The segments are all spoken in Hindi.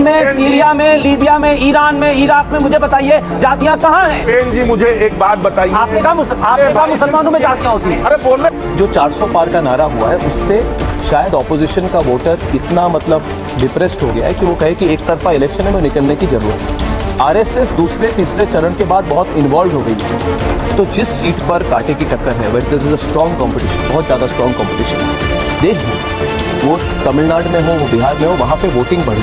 में, सीरिया में, लीबिया में, ईरान में, इराक में, मुझे बताइए जातियां कहाँ हैं? बेन जी मुझे एक बात बताइए। आपने कहा मुसलमानों में जातियां होती हैं? अरे बोल रहे जो 400 पार का नारा हुआ है उससे शायद ऑपोजिशन का वोटर इतना डिप्रेस्ड हो गया है कि वो कहे कि एक तरफा इलेक्शन में निकलने की जरूरत है। आरएसएस दूसरे तीसरे चरण के बाद बहुत इन्वॉल्व हो गई है। तो जिस सीट पर कांटे की टक्कर है where there is a strong competition, बहुत ज़्यादा स्ट्रॉन्ग कंपटीशन है देश में, वो तमिलनाडु में हो, वो बिहार में हो, वहाँ पे वोटिंग बढ़ी।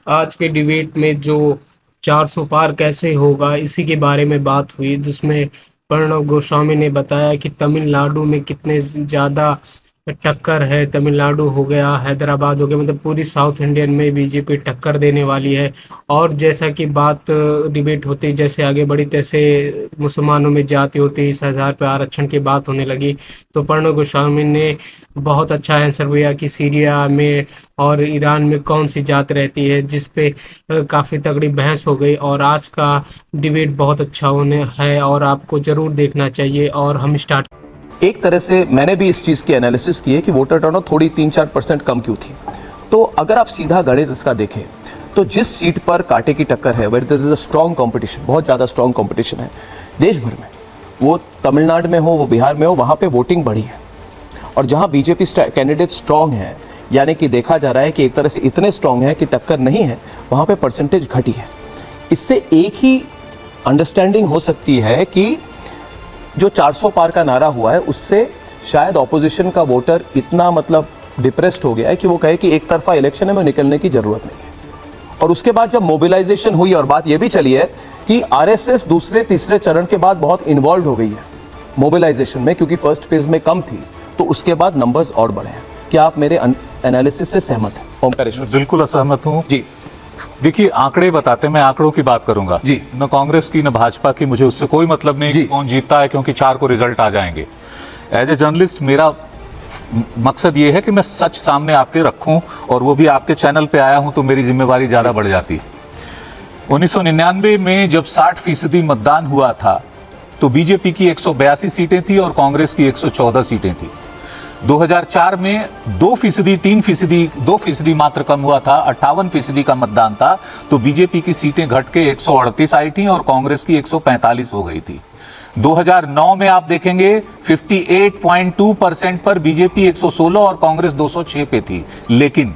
आज के डिबेट में जो 400 पार कैसे होगा इसी के बारे में बात हुई, जिसमें प्रणव गोस्वामी ने बताया कि तमिलनाडु में कितने ज़्यादा टक्कर है। तमिलनाडु हो गया, हैदराबाद हो गया, मतलब पूरी साउथ इंडियन में बीजेपी टक्कर देने वाली है। और जैसा कि बात डिबेट होती जैसे आगे बढ़ी तैसे मुसलमानों में जाति होती, 20,000 पे आरक्षण की बात होने लगी। तो प्रणव गोस्वामी ने बहुत अच्छा आंसर दिया कि सीरिया में और ईरान में कौन सी जात रहती है, जिस पे काफ़ी तगड़ी बहस हो गई। और आज का डिबेट बहुत अच्छा होने है और आपको ज़रूर देखना चाहिए। और हम स्टार्ट एक तरह से मैंने भी इस चीज़ की एनालिसिस की है कि वोटर टर्नआउट थोड़ी 3-4% कम क्यों थी। तो अगर आप सीधा गणित इसका देखें तो जिस सीट पर कांटे की टक्कर है where there is a strong competition, बहुत ज़्यादा स्ट्रॉन्ग कंपटीशन है देश भर में, वो तमिलनाडु में हो, वो बिहार में हो, वहाँ पे वोटिंग बढ़ी है। और जहाँ बीजेपी कैंडिडेट स्ट्रॉन्ग है, यानी कि देखा जा रहा है कि एक तरह से इतने स्ट्रॉन्ग है कि टक्कर नहीं है, वहाँ पे परसेंटेज घटी है। इससे एक ही अंडरस्टैंडिंग हो सकती है कि जो 400 पार का नारा हुआ है उससे शायद ऑपोजिशन का वोटर इतना डिप्रेस्ड हो गया है कि वो कहे कि एक तरफा इलेक्शन में निकलने की ज़रूरत नहीं है। और उसके बाद जब मोबिलाइजेशन हुई और बात ये भी चली है कि आरएसएस दूसरे तीसरे चरण के बाद बहुत इन्वॉल्व हो गई है मोबिलाइजेशन में, क्योंकि फर्स्ट फेज में कम थी, तो उसके बाद नंबर्स और बढ़े हैं। क्या आप मेरे एनालिसिस से सहमत हैं? ओमकारेश्वर। बिल्कुल असहमत हूँ जी। देखिए, आंकड़े बताते, मैं आंकड़ों की बात करूंगा जी। न कांग्रेस की न भाजपा की, मुझे उससे कोई मतलब नहीं कि कौन जीतता है, क्योंकि 4 को रिजल्ट आ जाएंगे। एज ए जर्नलिस्ट मेरा मकसद ये है कि मैं सच सामने आपके रखूं, और वो भी आपके चैनल पे आया हूं तो मेरी जिम्मेवारी ज्यादा बढ़ जाती। 1999 में जब 60% मतदान हुआ था तो बीजेपी की 182 सीटें थी और कांग्रेस की 114 सीटें थी। 2004 में 2% मात्र कम हुआ था, 58% का मतदान था, तो बीजेपी की सीटें घट के 138 आई थी और कांग्रेस की 145 हो गई थी। 2009 में आप देखेंगे 58.2% पर बीजेपी 116 और कांग्रेस 206 पे थी। लेकिन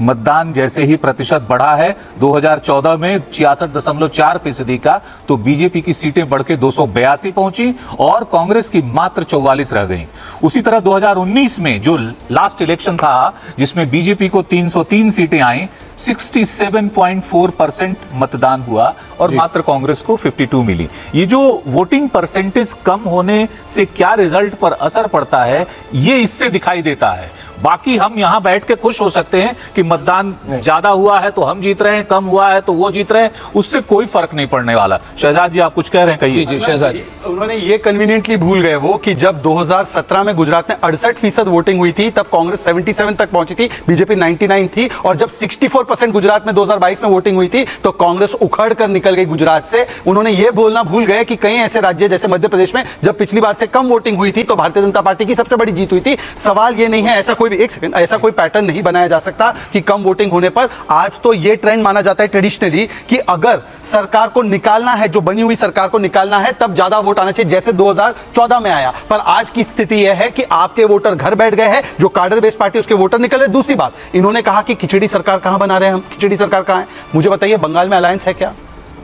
मतदान जैसे ही प्रतिशत बढ़ा है 2014 में 66.4% का, तो बीजेपी की सीटें बढ़ के 282 पहुंची और कांग्रेस की मात्र 44 रह गई। उसी तरह 2019 में जो लास्ट इलेक्शन था जिसमें बीजेपी को 303 सीटें आई, 67.4% मतदान हुआ और मात्र कांग्रेस को 52 मिली। ये जो वोटिंग परसेंटेज कम होने से क्या रिजल्ट पर असर पड़ता है, ये इससे दिखाई देता है। बाकी हम यहाँ बैठ के खुश हो सकते हैं कि मतदान ज्यादा हुआ है तो हम जीत रहे हैं, कम हुआ है तो वो जीत रहे हैं, उससे कोई फर्क नहीं पड़ने वाला। शहजाद जी आप कुछ कह रहे हैं, कहिए। जी शहजाद जी। उन्होंने ये कन्वीनियंटली भूल गए वो कि जब 2017 में गुजरात में 68% वोटिंग हुई थी तब कांग्रेस 77 तक पहुंची थी, बीजेपी 99 थी। और जब 64% गुजरात में 2022 में वोटिंग हुई थी तो कांग्रेस उखड़ कर निकल गई गुजरात से। उन्होंने ये बोलना भूल गए कि कई ऐसे राज्य जैसे मध्य प्रदेश में जब पिछली बार से कम वोटिंग हुई थी तो भारतीय जनता पार्टी की सबसे बड़ी जीत हुई थी। सवाल ये नहीं है, ऐसा कोई भी एक सेकंड, ऐसा कोई पैटर्न नहीं बनाया जा सकता कि कम वोटिंग होने पर। आज तो ये ट्रेंड माना जाता है ट्रेडिशनली कि अगर सरकार को निकालना है, जो बनी हुई सरकार को निकालना है, तब ज्यादा वोट आना चाहिए, जैसे 2014 में आया। पर आज की स्थिति यह है कि आपके वोटर घर बैठ गए हैं, जो कार्डर बेस्ड पार्टी उसके वोटर निकल रहे। दूसरी बात, इन्होंने कहा कि खिचड़ी सरकार कहां बना रहे हैं हम, खिचड़ी सरकार कहां है? मुझे बताइए, बंगाल में अलायंस है क्या?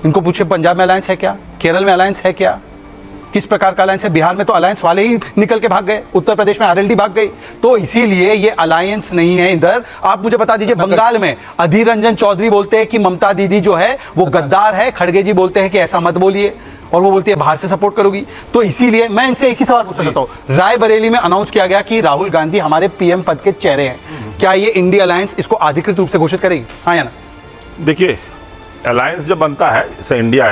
इनको पूछिए पंजाब में अलायंस है क्या, केरल में अलायंस है क्या, किस प्रकार का अलायंस है? बिहार में तो अलायंस वाले ही निकल के भाग गए, उत्तर प्रदेश में आरएलडी भाग गई। तो इसीलिए ये अलायंस नहीं है इधर। आप मुझे बता दीजिए, बंगाल में अधीर रंजन चौधरी बोलते हैं कि ममता दीदी जो है वो गद्दार है, खड़गे जी बोलते हैं कि ऐसा मत बोलिए, और वो बोलती है बाहर से सपोर्ट करोगी। तो इसीलिए मैं इनसे एक ही सवाल पूछना चाहता हूँ, रायबरेली में अनाउंस किया गया कि राहुल गांधी हमारे पीएम पद के चेहरे हैं, क्या ये इंडिया अलायंस इसको अधिकृत रूप से घोषित करेगी, हाँ या ना? देखिए, अलायंस जब बनता है जैसे इंडिया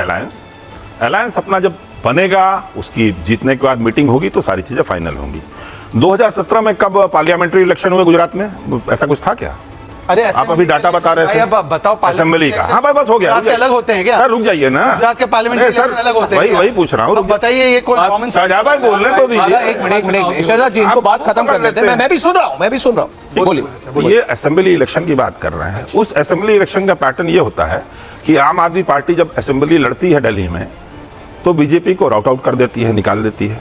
अलायंस अपना जब बनेगा, उसकी जीतने के बाद मीटिंग होगी तो सारी चीजें फाइनल होंगी। 2017 में कब पार्लियामेंट्री इलेक्शन हुए गुजरात में, ऐसा कुछ था क्या? अरे आप अभी डाटा बता रहे भाई, थे अब बताओ असेंबली का। हाँ भाई बस हो गया, गुजरात के अलग होते हैं क्या? सर रुक जाइए ना, गुजरात के पार्लियामेंट अरे सर, अलग होते हैं वही पूछ रहा हूँ। अब बताइए ये कोई कॉमन शाहजहां भाई बोलने तो दीजिए। एक मिनट शहजाद जी, इनको बात खत्म कर लेते हैं। मैं भी सुन रहा हूँ, बोलिए। ये असेंबली इलेक्शन की बात कर रहे हैं। उस असेंबली इलेक्शन का पैटर्न ये होता है कि आम आदमी पार्टी जब असेंबली लड़ती है दिल्ली में तो बीजेपी को राउट आउट कर देती है, निकाल देती है,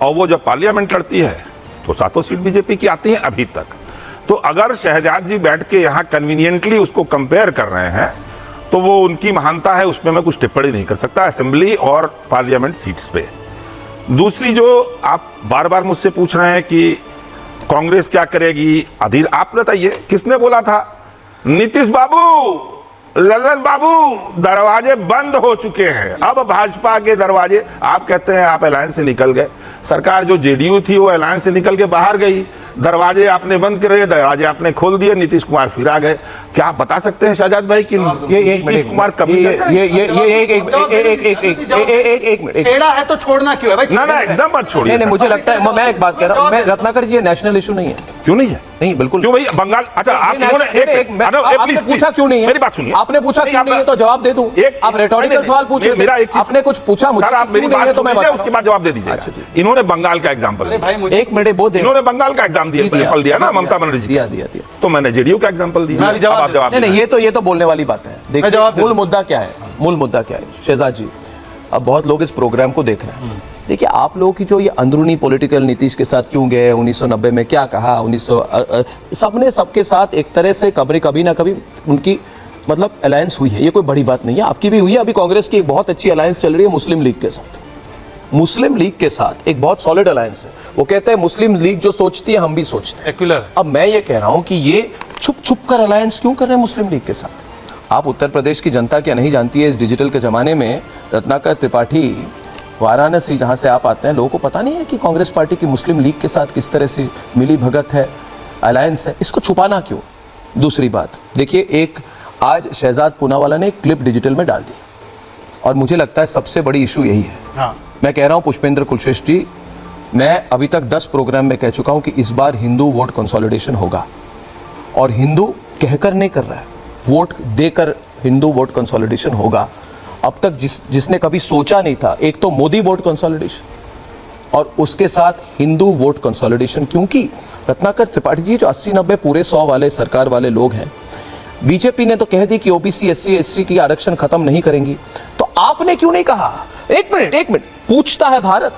और वो जब पार्लियामेंट लड़ती है तो 7 सीट बीजेपी की आती है अभी तक। तो अगर शहजाद जी बैठ के यहाँ कन्वीनियंटली उसको कंपेयर कर रहे हैं तो वो उनकी महानता है, उसमें मैं कुछ टिप्पणी नहीं कर सकता असेंबली और पार्लियामेंट सीट्स पे। दूसरी जो आप बार बार मुझसे पूछ रहे हैं कि कांग्रेस क्या करेगी, अधीर आप बताइए किसने बोला था? नीतीश बाबू, ललन बाबू, दरवाजे बंद हो चुके हैं। अब भाजपा के दरवाजे, आप कहते हैं आप अलायंस से निकल गए, सरकार जो जेडीयू थी वो अलायंस से निकल के बाहर गई, दरवाजे आपने बंद करे, दरवाजे आपने खोल दिए, नीतीश कुमार फिर आ गए। क्या आप बता सकते हैं शहजाद भाई कि नीतीश कुमार कभी एक मिनट छेड़ा है तो छोड़ना क्यों है भाई? ना एकदम मत छोड़िए। नहीं, मुझे लगता है, मैं एक बात कह रहा हूँ, मैं रत्नाकर जी, ये नेशनल इशू नहीं है। क्यों नहीं है? नहीं, बिल्कुल क्यों भाई? बंगाल, अच्छा आप आपने पूछा क्यों नहीं है? मेरी बात सुनिए। आपने पूछा क्यों नहीं है तो जवाब दे दूं। आप रेटोरिकल सवाल पूछ रहे थे, आपने कुछ पूछा मुझे, सर आप मेरी बात तो मैं सुनिए, उसके बाद जवाब दे दीजिए। इन्होंने बंगाल का एग्जांपल दिया, एक मिनट वो दे, इन्होंने बंगाल का एग्जांपल दिया ना ममता बनर्जी, दिया, तो मैंने जेडीयू का एग्जांपल दिया। अब आप जवाब नहीं, ये तो बोलने वाली बात है। देखिए मूल मुद्दा क्या है, मूल मुद्दा क्या है शहजाद जी। अब बहुत लोग इस प्रोग्राम को देख रहे हैं। देखिए आप लोगों की जो ये अंदरूनी पॉलिटिकल नीतीश के साथ क्यों गए, 1990 में क्या कहा, 1900 सबने सबके साथ एक तरह से कभी ना कभी उनकी मतलब अलायंस हुई है। ये कोई बड़ी बात नहीं है, आपकी भी हुई है। अभी कांग्रेस की एक बहुत अच्छी अलायंस चल रही है मुस्लिम लीग के साथ। मुस्लिम लीग के साथ एक बहुत सॉलिड अलायंस है। वो कहते हैं मुस्लिम लीग जो सोचती है हम भी सोचते हैं। सेक्युलर। अब मैं ये कह रहा हूं कि ये छुप कर अलायंस क्यों कर रहे हैं मुस्लिम लीग के साथ? आप उत्तर प्रदेश की जनता क्या नहीं जानती है इस डिजिटल के ज़माने में? रत्नाकर त्रिपाठी, वाराणसी जहाँ से आप आते हैं, लोगों को पता नहीं है कि कांग्रेस पार्टी की मुस्लिम लीग के साथ किस तरह से मिली भगत है, अलायंस है। इसको छुपाना क्यों? दूसरी बात देखिए, एक आज शहजाद पूनावाला ने एक क्लिप डिजिटल में डाल दी और मुझे लगता है सबसे बड़ी इशू यही है। हाँ। मैं कह रहा हूँ पुष्पेंद्र कुलश्रेष्ठ जी, मैं अभी तक 10 प्रोग्राम में कह चुका हूँ कि इस बार हिंदू वोट कंसोलिडेशन होगा, और हिंदू कहकर नहीं कर रहा है, वोट देकर हिंदू वोट कंसोलिडेशन होगा। अब तक जिसने कभी सोचा नहीं था, एक तो मोदी वोट कंसोलिडेशन और उसके साथ हिंदू वोट कंसोलिडेशन, क्योंकि रत्नाकर त्रिपाठी जी जो 80-90 पूरे 100 वाले सरकार वाले लोग हैं, बीजेपी ने तो कह दी कि ओबीसी SC/SC की आरक्षण खत्म नहीं करेंगी, तो आपने क्यों नहीं कहा? एक मिनट पूछता है भारत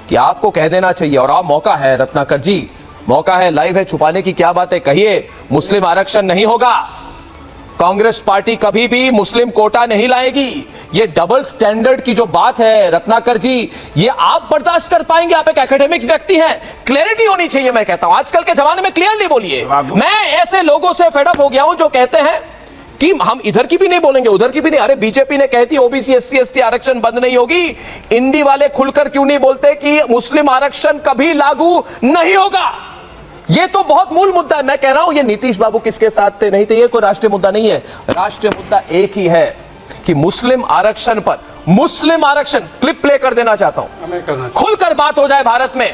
कि आपको कह देना चाहिए, और आप मौका है रत्नाकर जी, मौका है, लाइव है, छुपाने की क्या बात है? कहिए मुस्लिम आरक्षण नहीं होगा, कांग्रेस पार्टी कभी भी मुस्लिम कोटा नहीं लाएगी। ये डबल स्टैंडर्ड की जो बात है रत्नाकर जी, ये आप बर्दाश्त कर पाएंगे? आप एक एकेडमिक व्यक्ति हैं, क्लैरिटी होनी चाहिए। मैं कहता हूं आजकल के जमाने में क्लियरली बोलिए। मैं ऐसे लोगों से फेड अप हो गया हूं जो कहते हैं कि हम इधर की भी नहीं बोलेंगे, उधर की भी नहीं। अरे बीजेपी ने कहती ओबीसी SC/ST आरक्षण बंद नहीं होगी, इंडी वाले खुलकर क्यों नहीं बोलते कि मुस्लिम आरक्षण कभी लागू नहीं होगा? ये तो बहुत मूल मुद्दा है। मैं कह रहा हूं ये नीतीश बाबू किसके साथ थे नहीं थे, ये कोई राष्ट्रीय मुद्दा नहीं है। राष्ट्रीय मुद्दा एक ही है कि मुस्लिम आरक्षण पर, मुस्लिम आरक्षण क्लिप प्ले कर देना चाहता हूं, खुलकर बात हो जाए भारत में,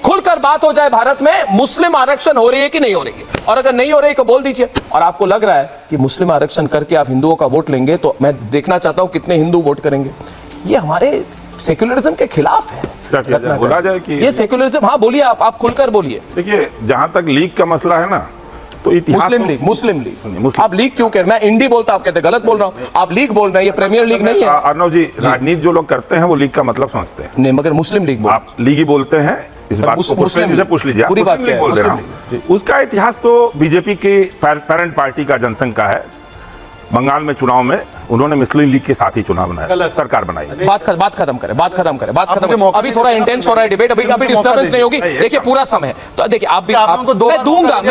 खुलकर बात हो जाए भारत में, मुस्लिम आरक्षण हो रही है कि नहीं हो रही है, और अगर नहीं हो रही है तो बोल दीजिए। और आपको लग रहा है कि मुस्लिम आरक्षण करके आप हिंदुओं का वोट लेंगे, तो मैं देखना चाहता हूं कितने हिंदू वोट करेंगे। ये हमारे सेक्युलरिज्म के खिलाफ है। बोला जाए कि ये सेक्युलरिज्म, हाँ बोलिए, आप खुलकर बोलिए। देखिए जहां तक लीग का मसला है ना, तो इतिहास मुस्लिम लीग आप लीग क्यों कह रहे हैं? मैं इंडी बोलता, आप कहते गलत बोल रहा हूं, आप लीग बोल रहे हैं, ये प्रीमियर लीग नहीं है। अर्नव जी, राजनीति जो लोग करते हैं वो लीग का मतलब समझते हैं। नहीं, मगर मुस्लिम लीग आप लीग ही बोलते हैं, इस बात को मुस्लिम से पूछ लीजिए, पूरी बात क्या है? बोल रहा हूं। उसका इतिहास तो बीजेपी की पेरेंट पार्टी का जनसंघ का है। बंगाल में चुनाव में उन्होंने मुस्लिम लीग के साथ ही चुनाव बनाया, सरकार बनाई। बात खत्म करें। अभी थोड़ा इंटेंस हो रहा है डिबेट, अभी डिस्टर्बेंस नहीं होगी। देखिए पूरा समय, तो देखिए आप भी, मैं दूंगा,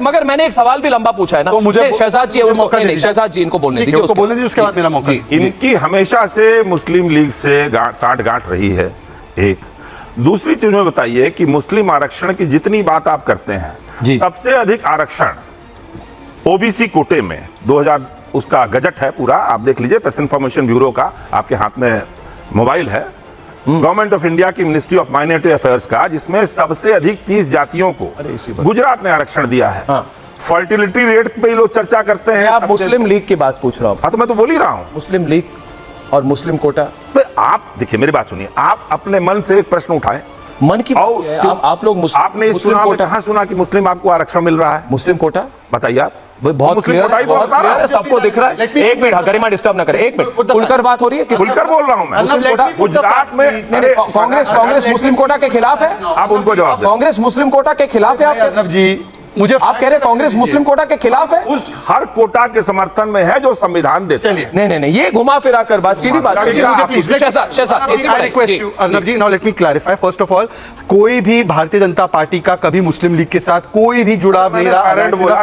मगर मैंने एक सवाल भी लंबा पूछा है ना। शहजाद जी, शहजाद जी इनको बोलने दीजिए, उसके बाद मेरा मौका। इनकी हमेशा से मुस्लिम लीग से साठ-गांठ रही है। एक दूसरी चीज में बताइए कि मुस्लिम आरक्षण की जितनी बात आप करते हैं, सबसे अधिक आरक्षण ओबीसी कोटे में 2000 उसका गजट है पूरा, आप देख लीजिए, प्रेस इंफॉर्मेशन ब्यूरो का, आपके हाथ में मोबाइल है, गवर्नमेंट ऑफ इंडिया की मिनिस्ट्री ऑफ माइनॉरिटी अफेयर्स का, जिसमें सबसे अधिक 30 जातियों को गुजरात ने आरक्षण दिया है। हाँ। फर्टिलिटी रेट पे ही लोग चर्चा करते हैं। आप मुस्लिम लीग की बात पूछ रहा हूँ। हाँ, तो मैं तो बोल ही रहा हूँ मुस्लिम लीग और मुस्लिम कोटा। आप देखिए, मेरी बात सुनिए, आप अपने मन से एक प्रश्न उठाएं। मन की बात है, आप लोग आपने इस चुनाव में कहां सुना कि मुस्लिम आपको आरक्षण मिल रहा है? मुस्लिम कोटा बताइए आप। बहुत क्लियर है, बहुत क्लियर है, सबको दिख रहा है। एक मिनट, गरिमा डिस्टर्ब ना करें, एक मिनट। खुलकर बात हो रही है, खुलकर बोल रहा हूं मैं। मुस्लिम कोटा गुजरात में कांग्रेस मुस्लिम कोटा के खिलाफ है। आप उनको जवाब दें। कांग्रेस मुस्लिम कोटा के खिलाफ है। अर्नब जी, मुझे आप कह रहे हैं कांग्रेस मुस्लिम कोटा के खिलाफ है? उस हर कोटा के समर्थन में है जो संविधान देता है। नहीं, ये घुमा फिरा कर बात, सीधी बात है। Arnab ji, now let me clarify. First of all, कोई भी भारतीय जनता पार्टी का कभी मुस्लिम लीग के साथ कोई भी जुड़ाव नहीं रहा।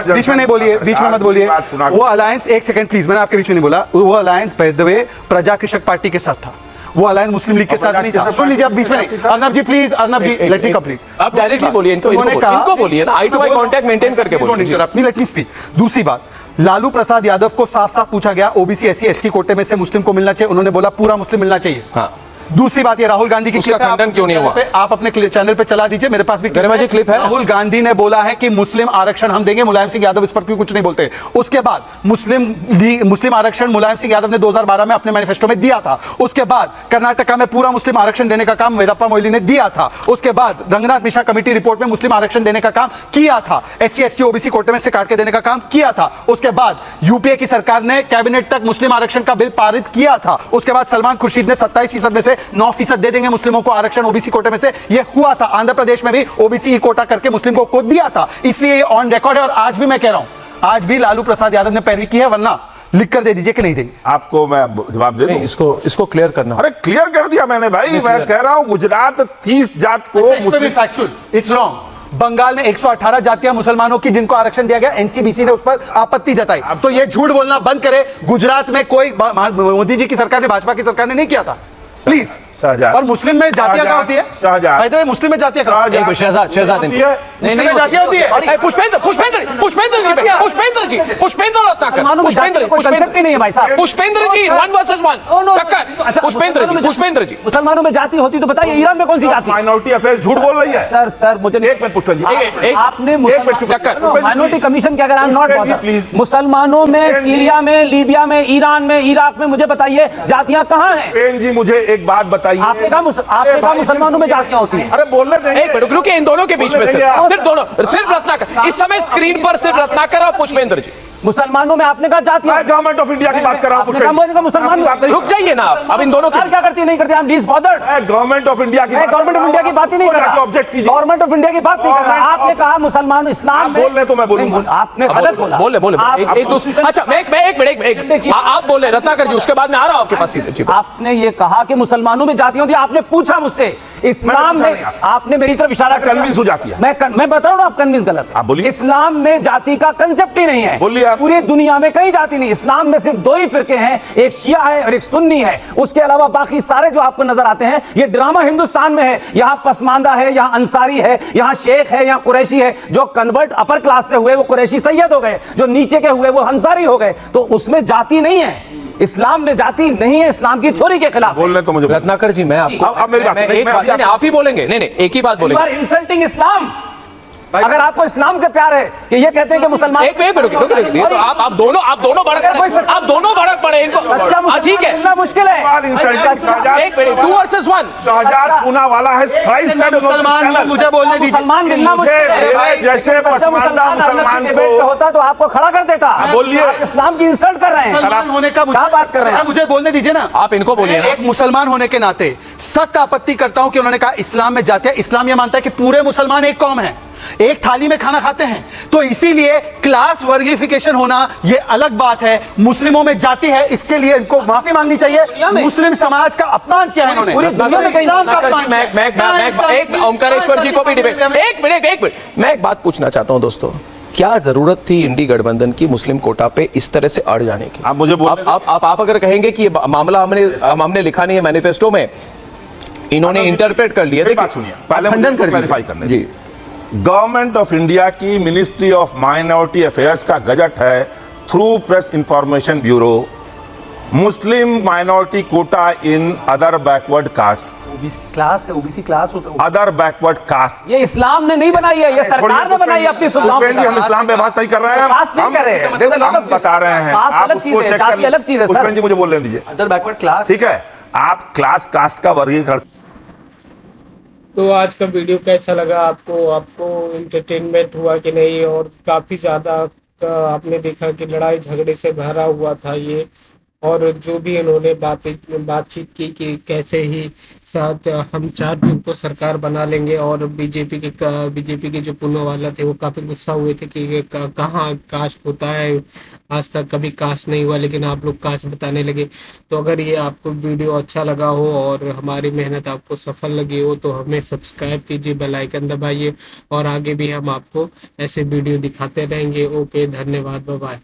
बीच में नहीं बोलिए, बीच में मत बोलिए। वो अलायंस, एक सेकंड प्लीज, मैंने आपके बीच में नहीं बोला। वो अलायंस बाय द वे प्रजा कृषक पार्टी के साथ था, वो अलायंस मुस्लिम लीग के साथ नहीं था। सुन लीजिए, आप बीच में नहीं। Arnab ji please, Arnab ji let me complete. आप डायरेक्टली बोलिए, इनको बोलिए ना, eye to eye contact maintain करके बोलिए। Let me speak. दूसरी बात, लालू प्रसाद यादव को साफ साफ पूछा गया ओबीसी एससी एसटी कोटे में से मुस्लिम को मिलना चाहिए, उन्होंने बोला पूरा मुस्लिम मिलना चाहिए। हाँ। दूसरी बात, ये राहुल गांधी की उसका क्लिप है, खंडन क्यों नहीं हुआ? आप अपने चैनल पे चला दीजिए, मेरे पास भी गरिमा जी क्लिप है। राहुल गांधी ने बोला है कि मुस्लिम आरक्षण हम देंगे। मुलायम सिंह यादव इस पर क्यों कुछ नहीं बोलते? उसके बाद मुस्लिम आरक्षण मुलायम सिंह यादव ने 2012 में अपने मैनिफेस्टो में दिया था। उसके बाद कर्नाटका में पूरा मुस्लिम आरक्षण देने का काम वेदप्पा मोइली ने दिया था। उसके बाद रंगनाथ मिश्रा कमेटी रिपोर्ट में मुस्लिम आरक्षण देने का काम किया था, एससी एसटी ओबीसी कोटे में से काट के देने का काम किया था। उसके बाद यूपीए की सरकार ने कैबिनेट तक मुस्लिम आरक्षण का बिल पारित किया था। उसके बाद सलमान खुर्शीद ने 27% में से 9% दे देंगे मुस्लिमों को आरक्षण ओबीसी कोटे में से, ये हुआ था। आंध्र प्रदेश में भी ओबीसी कोटा करके मुस्लिम को दिया था। इसलिए ये ऑन रिकॉर्ड है। और आज भी मैं कह रहा हूं, आज भी लालू प्रसाद यादव ने पैरवी की है, वरना लिख कर दे दीजिए कि नहीं देंगे। आपको मैं जवाब दे दूं? इसको क्लियर करना। अरे क्लियर कर दिया मैंने भाई। मैं कह रहा हूं गुजरात 30 जात को मुस्लिम फैक्चुअल, इट्स रॉन्ग। बंगाल ने 118 जातियां मुसलमानों की जिनको आरक्षण दिया गया, एनसीबीसी ने उस पर आपत्ति जताई। तो ये झूठ बोलना बंद करे। गुजरात में कोई मोदी जी की सरकार ने, भाजपा की सरकार ने नहीं किया था, प्लीज। और मुस्लिम में जातियां क्या होती है? शाहजहां। मुस्लिम में जातियां क्या होती है? शहजाद नहीं, जातियां होती है। पुष्पेंद्र जी 1 वर्सेस 1। पुष्पेंद्र जी मुसलमानों में जाति होती तो बताइए, ईरान में कौन सी जाति? माइनॉरिटी अफेयर्स झूठ बोल रही है। सर मुझे एक मिनट पुष्पेंद्र जी, आपने माइनॉरिटी कमीशन के, अगर आई एम नॉट प्लीज, मुसलमानों में सीरिया में, लीबिया में, ईरान में, इराक में, मुझे बताइए जातियां कहां हैं? पेन जी मुझे एक बात बताइए। आपने कहा मुसलमानों में जातियां होती हैं। अरे बोलने देंगे। एक मिनट रुकिए, इन दोनों के बीच में सिर्फ रत्नाकर, इस समय स्क्रीन पर सिर्फ रत्नाकर और पुष्पेंद्र जी। मुसलमानों में आपने कहा जातियां। मैं गवर्नमेंट ऑफ इंडिया की बात कर रहा हूं। मुसलमान रुक जाइए ना, अब इन दोनों की क्या करती नहीं करती? गवर्नमेंट ऑफ इंडिया की गवर्नमेंट ऑफ इंडिया की बात ही नहीं कर रहा। ऑब्जेक्ट कीजिए। गवर्नमेंट ऑफ इंडिया की बात नहीं कर रहा। आपने कहा मुसलमान इस्लाम में। बोल रहे तो मैं बोलूंगा। आपने गलत बोला। बोले अच्छा, मैं एक मिनट आप बोल रहे रत्नाकर जी, उसके बाद मैं आ रहा हूं आपके पास सीधे। आपने ये कहा कि मुसलमानों में जातियां होती, आपने पूछा मुझसे इस्लाम में, आपने मेरी तरफ इशारा कर कन्विंस हो जाती है। मैं बता रहा हूं, आप कन्विंस गलत है। आप बोलिए। इस्लाम में जाति का कंसेप्ट ही नहीं है। बोलिए आप। पूरी दुनिया में कई जाति नहीं, इस्लाम में सिर्फ 2 ही फिरके हैं, एक शिया है और एक सुन्नी है। उसके अलावा बाकी सारे जो आपको नजर आते हैं, ये ड्रामा हिंदुस्तान में है। यहाँ पसमानदा है, यहाँ अंसारी है, यहाँ शेख है, यहाँ कुरैशी है। जो कन्वर्ट अपर क्लास से हुए वो कुरैशी सैयद हो गए, जो नीचे के हुए वो अंसारी हो गए। तो उसमें जाति नहीं है, इस्लाम में जाति नहीं है, इस्लाम की थ्योरी के खिलाफ। बोलने तो मुझे रत्नाकर जी, मैं आपको अब मेरी बात नहीं, आप ही बोलेंगे। नहीं, एक ही बात बोलेंगे। इंसल्टिंग इस्लाम। अगर आपको इस्लाम से प्यार है कि ये कहते हैं कि मुसलमान, एक मिनट रुकिए, तो आप दोनों भड़क पड़े इनको। ठीक है, मुश्किल है। एक मिनट, 2 वर्सेस 1। शाहजहां पूना वाला है। मुसलमान, मुझे बोलने दीजिए। मुसलमान मिलना मुश्किल है। जैसे पसमानदा मुसलमान को होता तो आपको खड़ा कर देता। बोलिए। आप इस्लाम की इंसल्ट कर रहे हैं। मुसलमान होने का क्या बात कर रहे हैं? मुझे बोलने दीजिए ना। आप इनको बोलिए। एक मुसलमान होने के नाते सख्त आपत्ति करता हूं कि उन्होंने कहा इस्लाम में जातियां। इस्लाम यह मानता है कि पूरे मुसलमान एक कौम है, एक थाली में खाना खाते हैं। तो इसीलिए क्लास वर्गीफिकेशन होना यह अलग बात है। मुस्लिमों में जाति है, इसके लिए इनको माफी मांगनी चाहिए। मुस्लिम समाज का अपमान किया है इन्होंने। ओमकारेश्वर जी को भी डिबेट। एक मिनट मैं एक बात पूछना चाहता हूं दोस्तों, क्या जरूरत थी इंडी गठबंधन की मुस्लिम कोटा पे इस तरह से अड़ जाने की? आप मुझे आप अगर कहेंगे कि ये मामला हमने लिखा नहीं है मैनिफेस्टो में, इन्होंने इंटरप्रेट कर लिया। बात सुनिए, पहले खंडन कर क्लैरिफाई करने जी। गवर्नमेंट ऑफ इंडिया की मिनिस्ट्री ऑफ माइनॉरिटी अफेयर्स का गजट है, through press information bureau Muslim minority quota in other backward caste, OBC class है, ओबीसी क्लास होता है। Other backward caste. ये इस्लाम ने नहीं बनाई है, ये सरकार ने बनाई है अपनी सुविधाओं के पुष्पेंद्र जी, हम लिए। इस्लाम पे बात सही कर रहे हैं, कास्ट नहीं कर रहे हैं। There's a lot हम of- बता रहे हैं, कास्ट आप अलग चीज उसको है, चेक जाति अलग चीज है सर। पुष्पेंद्र जी मुझे बोलने दीजिए, अदर बैकवर्ड क्लास। ठीक है। आप क्लास कास्ट का वर्गीकरण, तो आज का वीडियो कैसा लगा आपको? आपको इंटरटेनमेंट हुआ कि नहीं? और काफ़ी ज़्यादा आपने देखा कि लड़ाई झगड़े से भरा हुआ था ये, और जो भी इन्होंने बातचीत की कि कैसे ही साथ हम 4 जून को सरकार बना लेंगे, और बीजेपी के जो पुनवाला थे वो काफ़ी गुस्सा हुए थे कि ये कहाँ कास्ट होता है, आज तक कभी कास्ट नहीं हुआ, लेकिन आप लोग कास्ट बताने लगे। तो अगर ये आपको वीडियो अच्छा लगा हो और हमारी मेहनत आपको सफल लगी हो तो हमें सब्सक्राइब कीजिए, बेल आइकन दबाइए, और आगे भी हम आपको ऐसे वीडियो दिखाते रहेंगे। ओके, धन्यवाद, बाय बाय।